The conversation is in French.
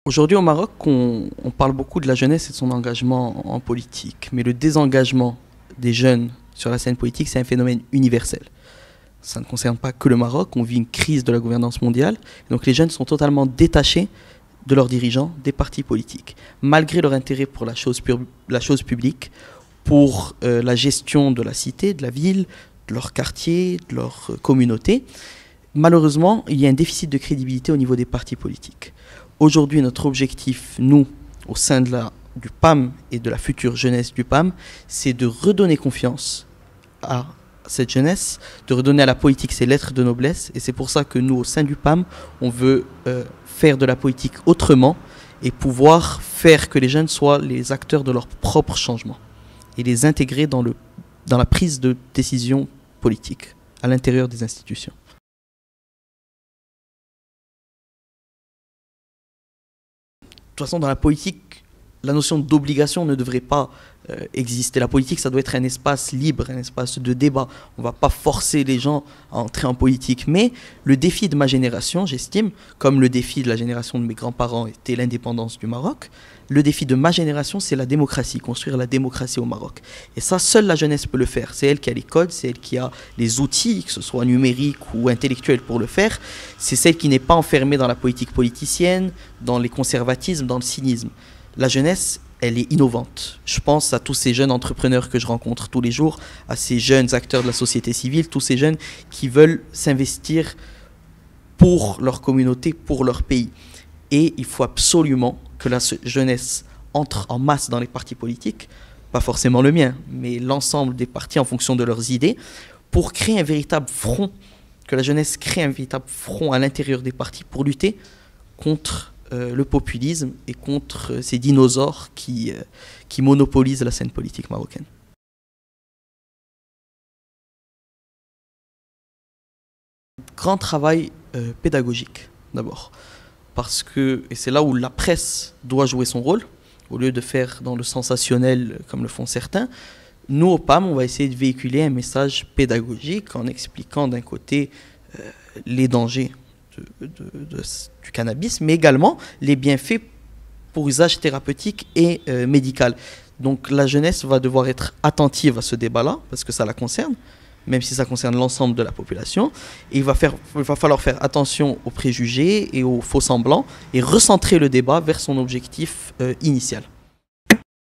Aujourd'hui au Maroc, on parle beaucoup de la jeunesse et de son engagement en politique, mais le désengagement des jeunes sur la scène politique, c'est un phénomène universel. Ça ne concerne pas que le Maroc, on vit une crise de la gouvernance mondiale, donc les jeunes sont totalement détachés de leurs dirigeants, des partis politiques, malgré leur intérêt pour la chose publique, pour la gestion de la cité, de la ville, de leur quartier, de leur communauté. Malheureusement, il y a un déficit de crédibilité au niveau des partis politiques. Aujourd'hui, notre objectif, nous, au sein du PAM et de la future jeunesse du PAM, c'est de redonner confiance à cette jeunesse, de redonner à la politique ses lettres de noblesse. Et c'est pour ça que nous, au sein du PAM, on veut faire de la politique autrement et pouvoir faire que les jeunes soient les acteurs de leur propre changement et les intégrer dans la prise de décision politique à l'intérieur des institutions. De toute façon, dans la politique, la notion d'obligation ne devrait pas exister. La politique, ça doit être un espace libre, un espace de débat. On ne va pas forcer les gens à entrer en politique. Mais le défi de ma génération, j'estime, comme le défi de la génération de mes grands-parents était l'indépendance du Maroc, le défi de ma génération, c'est la démocratie, construire la démocratie au Maroc. Et ça, seule la jeunesse peut le faire. C'est elle qui a les codes, c'est elle qui a les outils, que ce soit numériques ou intellectuels pour le faire. C'est celle qui n'est pas enfermée dans la politique politicienne, dans les conservatismes, dans le cynisme. La jeunesse, elle est innovante. Je pense à tous ces jeunes entrepreneurs que je rencontre tous les jours, à ces jeunes acteurs de la société civile, tous ces jeunes qui veulent s'investir pour leur communauté, pour leur pays. Et il faut absolument que la jeunesse entre en masse dans les partis politiques, pas forcément le mien, mais l'ensemble des partis en fonction de leurs idées, pour créer un véritable front, que la jeunesse crée un véritable front à l'intérieur des partis pour lutter contre le populisme et contre ces dinosaures qui monopolisent la scène politique marocaine. Grand travail pédagogique d'abord, parce que, et c'est là où la presse doit jouer son rôle, au lieu de faire dans le sensationnel comme le font certains. Nous, au PAM, on va essayer de véhiculer un message pédagogique en expliquant d'un côté les dangers du cannabis, mais également les bienfaits pour usage thérapeutique et médical. Donc la jeunesse va devoir être attentive à ce débat-là, parce que ça la concerne, même si ça concerne l'ensemble de la population. Et il va falloir faire attention aux préjugés et aux faux semblants et recentrer le débat vers son objectif initial.